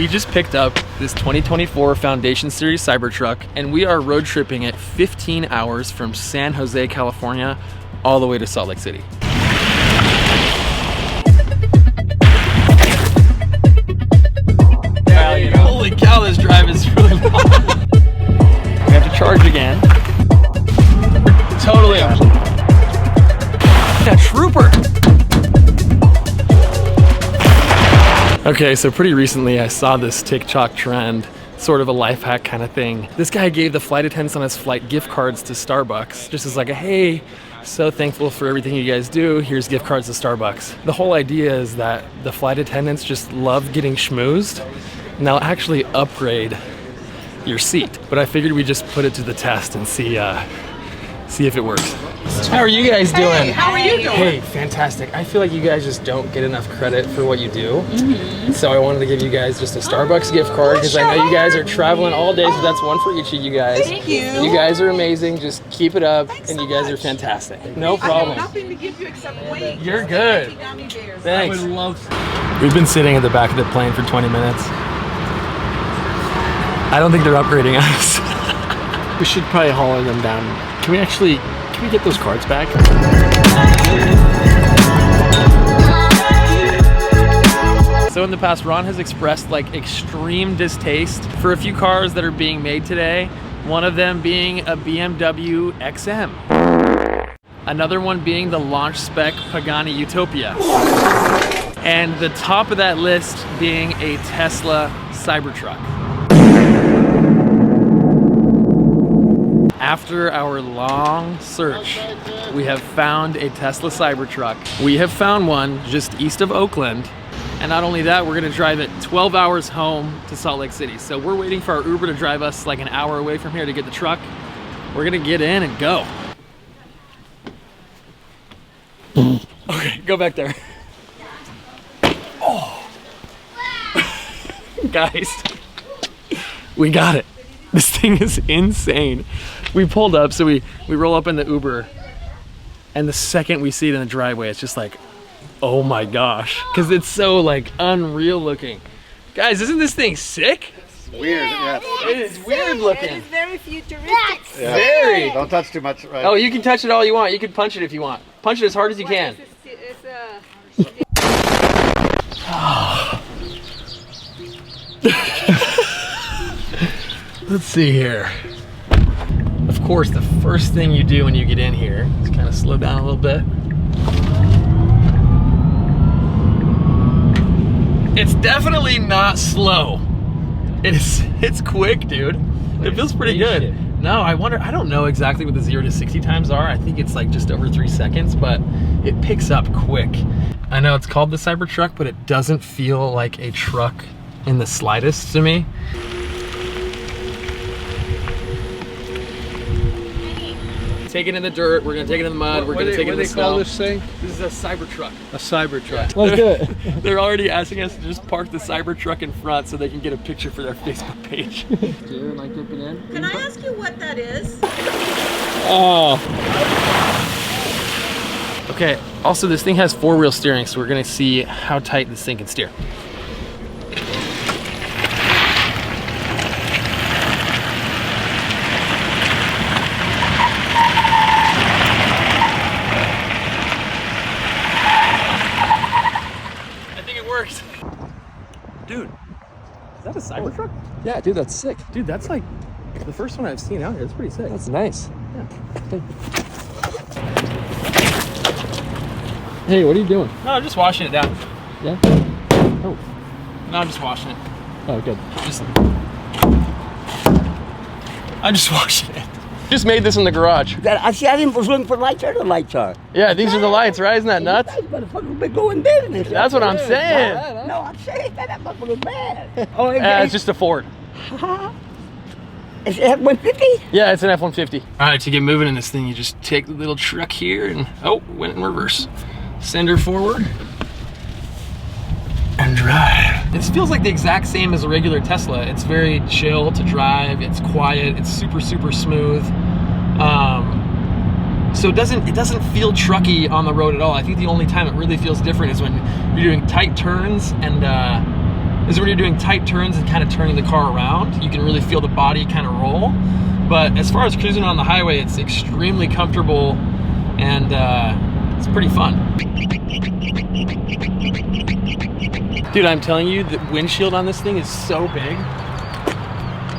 We just picked up this 2024 Foundation Series Cybertruck, and we are road tripping it 15 hours from San Jose, California, all the way to Salt Lake City. Holy cow, this drive is really long. We have to charge again. Totally. A trooper. Okay, so pretty recently I saw this TikTok trend, sort of a life hack kind of thing. This guy gave the flight attendants on his flight gift cards to Starbucks, just as like a, hey, so thankful for everything you guys do, here's gift cards to Starbucks. The whole idea is that the flight attendants just love getting schmoozed, and they'll actually upgrade your seat. But I figured we'd just put it to the test and see if it works. How are you guys doing? Hey, how are you doing? Hey, fantastic. I feel like you guys just don't get enough credit for what you do. So I wanted to give you guys just a Starbucks gift card because I know you guys are traveling all day, so that's one for each of you guys. Thank you. You guys are amazing. Just keep it up, and you guys are fantastic. No problem. I have nothing to give you except weight. You're good. Thanks. Thanks. I would love to. We've been sitting at the back of the plane for 20 minutes. I don't think they're upgrading us. We should probably hauler them down. Can we get those cards back? So in the past, Ron has expressed like extreme distaste for a few cars that are being made today. One of them being a BMW XM. Another one being the launch spec Pagani Utopia. And the top of that list being a Tesla Cybertruck. After our long search, we have found a Tesla Cybertruck. We have found one just east of Oakland. And not only that, we're gonna drive it 12 hours home to Salt Lake City. So we're waiting for our Uber to drive us like an hour away from here to get the truck. We're gonna get in and go. Okay, go back there. Oh. Guys, we got it. This thing is insane. We pulled up, so we roll up in the Uber, and the second we see it in the driveway, it's just like, oh my gosh, because it's so like unreal looking. Guys, isn't this thing sick? It's weird, yeah. It is weird looking. It is very futuristic. Yeah. Very. Don't touch too much, right? Oh, you can touch it all you want. You can punch it if you want. Punch it as hard as you can. Let's see here. Of course, the first thing you do when you get in here is kind of slow down a little bit. It's definitely not slow. It's quick, dude. It feels pretty good. No, I don't know exactly what the 0 to 60 times are. I think it's like just over 3 seconds, but it picks up quick. I know it's called the Cybertruck, but it doesn't feel like a truck in the slightest to me. Take it in the dirt, we're gonna take it in the mud, we're gonna take it in the snow. What do they call this thing? This is a Cybertruck. A Cybertruck. Let's do it. They're already asking us to just park the Cybertruck in front so they can get a picture for their Facebook page. Can I ask you what that is? Oh. Okay, also this thing has 4-wheel steering, so we're gonna see how tight this thing can steer. Dude, is that a Cybertruck? Yeah, dude, that's sick. Dude, that's like the first one I've seen out here. It's pretty sick. That's nice. Yeah. Hey, what are you doing? No, I'm just washing it down. Yeah? Oh. No, I'm just washing it. Oh, good. I'm just washing it. Just made this in the garage. I didn't was looking for lights. There the lights are. Yeah, these are the lights, right? Isn't that nuts? That motherfucker been going dead in this. That's what I'm saying. No, I'm saying that motherfucker's bad. Oh, It's just a Ford. Is it F-150? Yeah, it's an F-150. All right, to get moving in this thing, you just take the little truck here and, oh, went in reverse. Send her forward and drive. It feels like the exact same as a regular Tesla. It's very chill to drive. It's quiet. It's super, super smooth. So it doesn't feel trucky on the road at all. I think the only time it really feels different is when you're doing tight turns and is when you're doing tight turns and kind of turning the car around. You can really feel the body kind of roll. But as far as cruising on the highway, it's extremely comfortable and it's pretty fun. Dude, I'm telling you, the windshield on this thing is so big.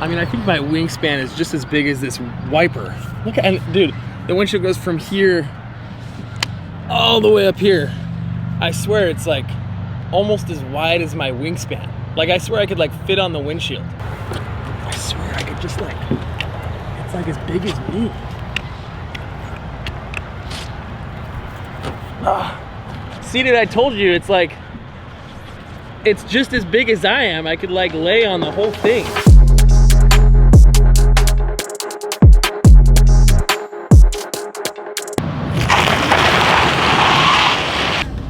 I mean, I think my wingspan is just as big as this wiper. Look at, and dude, the windshield goes from here all the way up here. I swear it's like almost as wide as my wingspan. Like, I swear I could like fit on the windshield. I swear I could just like, it's like as big as me. See, dude, I told you, it's like, it's just as big as I am. I could like lay on the whole thing.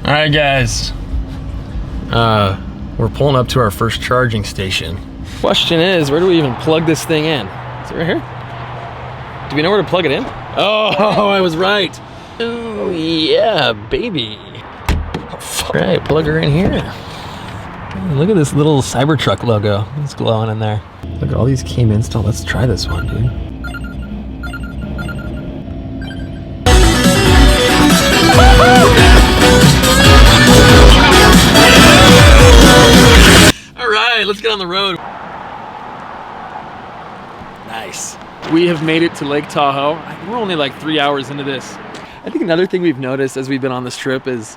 All right, guys. We're pulling up to our first charging station. Question is, where do we even plug this thing in? Is it right here? Do we know where to plug it in? Oh, I was right. Oh, yeah, baby. All right, plug her in here. Look at this little Cybertruck logo. It's glowing in there. Look at all these came installed. Let's try this one, dude. All right, let's get on the road. Nice. We have made it to Lake Tahoe. We're only like 3 hours into this. I think another thing we've noticed as we've been on this trip is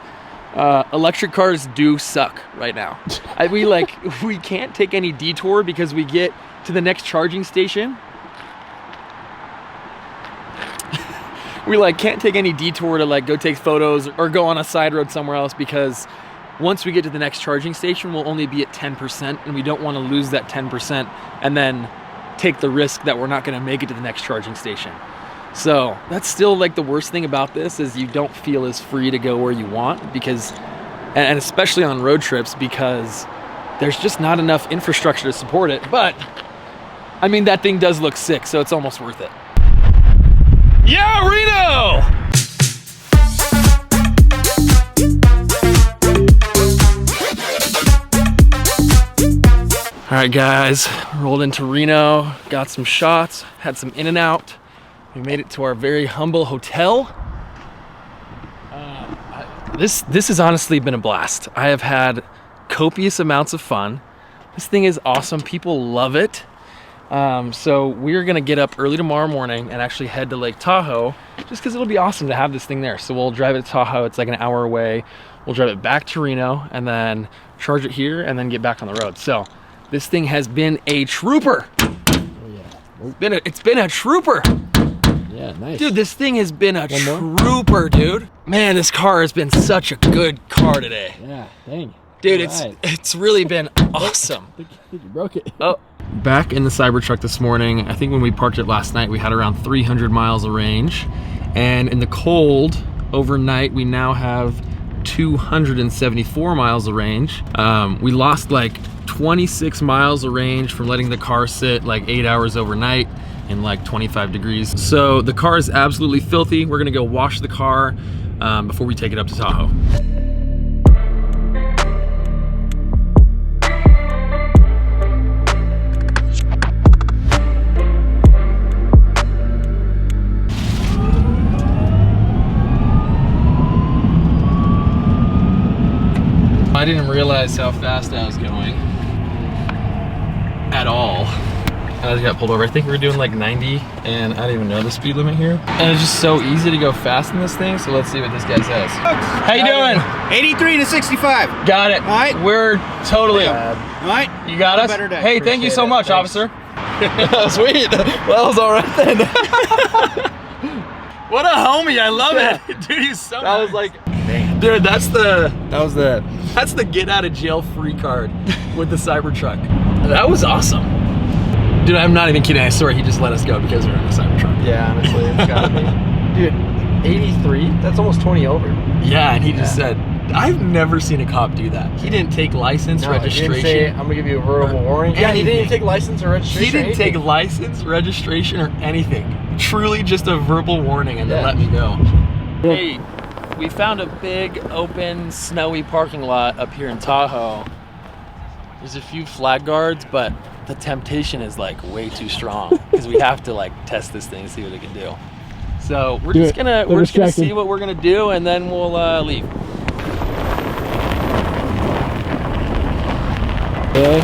electric cars do suck right now. We can't take any detour because we get to the next charging station. We like can't take any detour to like go take photos or go on a side road somewhere else, because once we get to the next charging station, we'll only be at 10%, and we don't want to lose that 10% and then take the risk that we're not going to make it to the next charging station. So that's still like the worst thing about this, is you don't feel as free to go where you want, because, and especially on road trips, because there's just not enough infrastructure to support it. But I mean, that thing does look sick, so it's almost worth it. Yeah, Reno! All right, guys, rolled into Reno, got some shots, had some in and out. We made it to our very humble hotel. This has honestly been a blast. I have had copious amounts of fun. This thing is awesome. People love it. So we're gonna get up early tomorrow morning and actually head to Lake Tahoe, just because it'll be awesome to have this thing there. So we'll drive it to Tahoe. It's like an hour away. We'll drive it back to Reno and then charge it here and then get back on the road. So this thing has been a trooper. Oh, yeah. It's been a trooper. Yeah, nice. Dude, this thing has been a trooper, dude. Man, this car has been such a good car today. Yeah, dang. Dude, it's really been awesome. I think you broke it. Oh. Back in the Cybertruck this morning, I think when we parked it last night, we had around 300 miles of range. And in the cold, overnight, we now have 274 miles of range. We lost like 26 miles of range from letting the car sit like 8 hours overnight in like 25 degrees. So the car is absolutely filthy. We're gonna go wash the car before we take it up to Tahoe. I didn't realize how fast I was going at all. I just got pulled over. I think we were doing like 90, and I didn't even know the speed limit here. And it's just so easy to go fast in this thing, so let's see what this guy says. How you doing? 83 to 65. Got it. All right. We're totally... All right. You got us? Better day. Hey, thank you so much, officer. Sweet. Well, that was all right then. What a homie. I love it. Dude, he's so nice. Was like... Dude, that's the get out of jail free card with the Cybertruck. That was awesome. Dude, I'm not even kidding. I swear he just let us go because we're in the Cybertruck. Yeah, honestly, it's gotta be. Dude, 83? That's almost 20 over. Yeah, and he just said, I've never seen a cop do that. He didn't take license, registration. He didn't say, I'm gonna give you a verbal warning. Yeah, he didn't even take license or registration. He didn't take license, registration, or anything. Truly just a verbal warning and then let me go. Hey, we found a big, open, snowy parking lot up here in Tahoe. There's a few flag guards, but the temptation is like way too strong because we have to like test this thing and see what it can do. So we're just gonna see what we're gonna do, and then we'll leave. Really?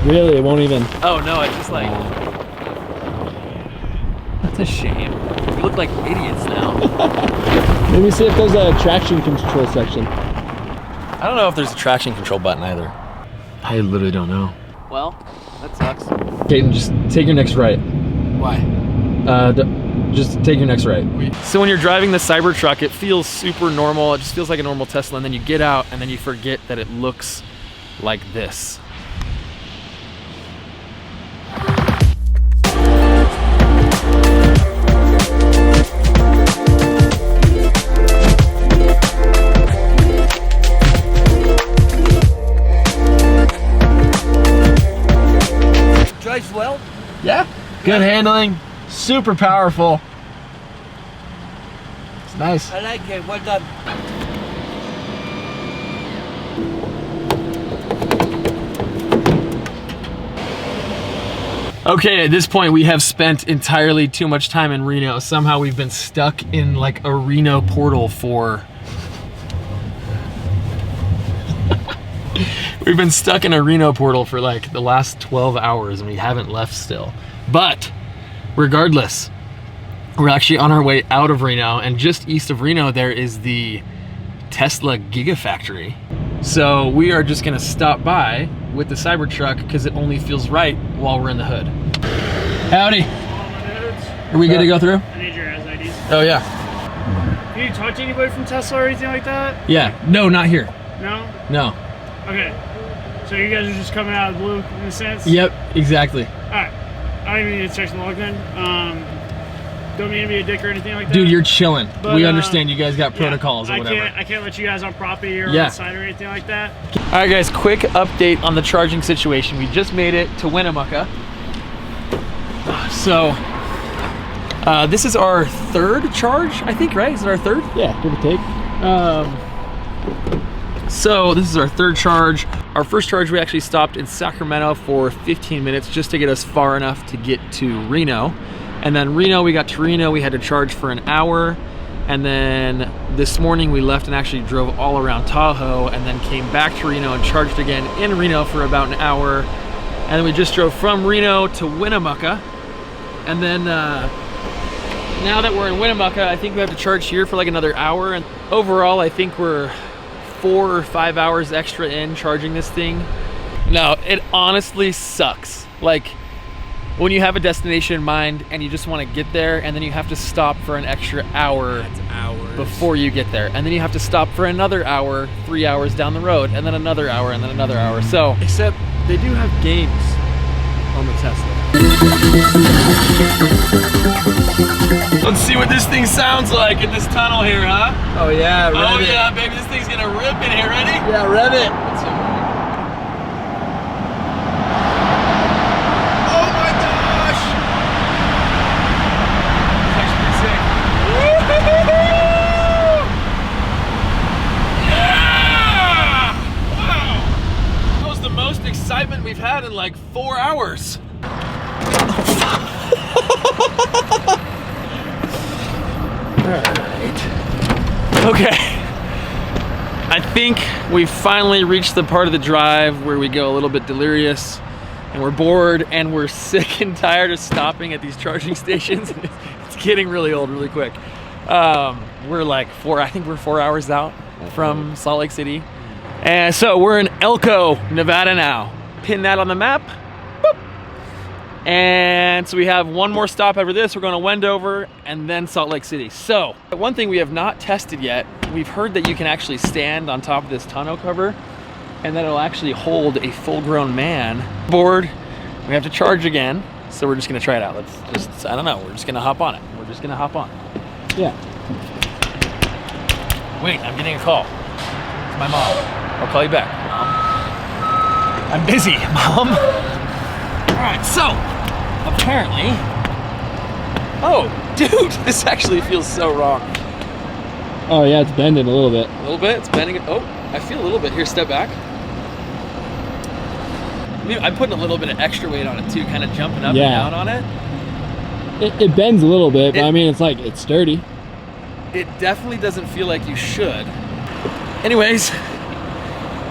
Really? It won't even. Oh no! It's just like that's a shame. We look like idiots now. Let me see if there's a traction control section. I don't know if there's a traction control button either. I literally don't know. Well, that sucks. Caden, just take your next right. Why? Just take your next right. So when you're driving the Cybertruck, it feels super normal. It just feels like a normal Tesla, and then you get out and then you forget that it looks like this. Drives well. Yeah. Good handling. Super powerful. It's nice. I like it. Well done. Okay, at this point we have spent entirely too much time in Reno. Somehow we've been stuck in like a Reno portal for... We've been stuck in a Reno portal for like the last 12 hours and we haven't left still. But regardless, we're actually on our way out of Reno, and just east of Reno there is the Tesla Gigafactory. So we are just gonna stop by with the Cybertruck because it only feels right while we're in the hood. Howdy. Are we good to go through? I need your guys' IDs. Oh yeah. Can you talk to anybody from Tesla or anything like that? Yeah, no, not here. No? No. Okay. So you guys are just coming out of the blue in a sense? Yep, exactly. Alright. I don't even need to check the log then. Don't mean to be a dick or anything like that. Dude, you're chilling. But, we understand you guys got protocols or whatever. I can't let you guys on property or on the side or anything like that. All right, guys, quick update on the charging situation. We just made it to Winnemucca. So, this is our third charge, I think, right? Is it our third? Yeah, give or take. So this is our third charge. Our first charge, we actually stopped in Sacramento for 15 minutes just to get us far enough to get to Reno. And then we got to Reno, we had to charge for an hour. And then this morning we left and actually drove all around Tahoe and then came back to Reno and charged again in Reno for about an hour. And then we just drove from Reno to Winnemucca. And then now that we're in Winnemucca, I think we have to charge here for like another hour. And overall, I think we're 4 or 5 hours extra in charging this thing. No, it honestly sucks. Like, when you have a destination in mind and you just want to get there, and then you have to stop for an extra hour before you get there, and then you have to stop for another hour 3 hours down the road, and then another hour, and then another hour. So, Except they do have games on the Tesla. let's see what this thing sounds like in this tunnel here, huh? Oh yeah, rev Oh it. yeah, baby, this thing's gonna rip in here. Ready? Yeah, rev it. Oh my gosh! It's actually pretty sick. Woo-hoo-hoo-hoo! Yeah! Wow! That was the most excitement we've had in like 4 hours. Okay, I think we've finally reached the part of the drive where we go a little bit delirious and we're bored and we're sick and tired of stopping at these charging stations. It's getting really old really quick. We're like I think we're 4 hours out from Salt Lake City. And so we're in Elko, Nevada now. Pin that on the map. Boop. And so we have one more stop after this. We're going to Wendover and then Salt Lake City. So one thing we have not tested yet, we've heard that you can actually stand on top of this tonneau cover and that it'll actually hold a full-grown man. Board, we have to charge again. So we're just going to try it out. Let's just, I don't know, we're just going to hop on it. We're just going to hop on. Yeah. Wait, I'm getting a call. It's my mom. I'll call you back, Mom. I'm busy, Mom. All right, so apparently, oh, dude, this actually feels so wrong. Oh yeah, it's bending a little bit. A little bit, it's bending it. Oh, I feel a little bit here. Step back. I'm putting a little bit of extra weight on it too, kind of jumping up Yeah. and down on it. It bends a little bit, but I mean, it's sturdy. It definitely doesn't feel like you should. Anyways,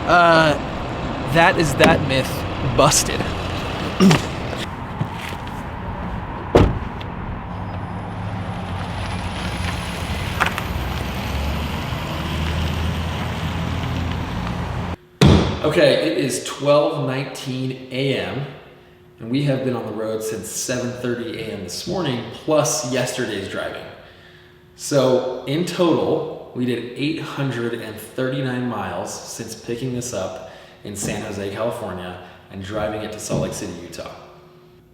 that is that myth busted. Okay, it is 12:19 a.m. and we have been on the road since 7:30 a.m. this morning, plus yesterday's driving. So in total, we did 839 miles since picking this up in San Jose, California, and driving it to Salt Lake City, Utah.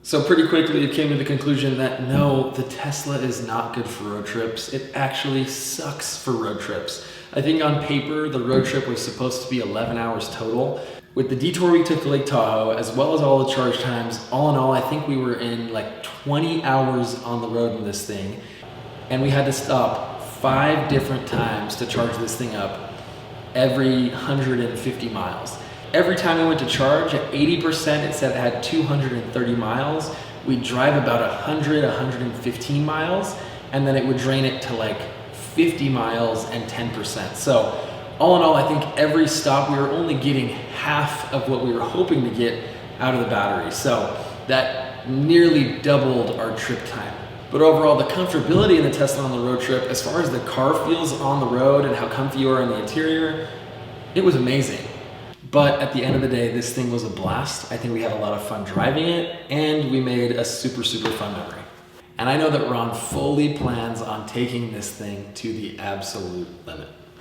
So pretty quickly, it came to the conclusion that no, the Tesla is not good for road trips. It actually sucks for road trips. I think on paper, the road trip was supposed to be 11 hours total. With the detour we took to Lake Tahoe, as well as all the charge times, all in all, I think we were in like 20 hours on the road in this thing. And we had to stop 5 different times to charge this thing up every 150 miles. Every time we went to charge, at 80%, it said it had 230 miles. We'd drive about 100, 115 miles, and then it would drain it to like 50 miles and 10%. So all in all, I think every stop we were only getting half of what we were hoping to get out of the battery. So that nearly doubled our trip time. But overall, the comfortability in the Tesla on the road trip, as far as the car feels on the road and how comfy you are in the interior, it was amazing. But at the end of the day, this thing was a blast. I think we had a lot of fun driving it, and we made a super, super fun memory. And I know that Ron fully plans on taking this thing to the absolute limit.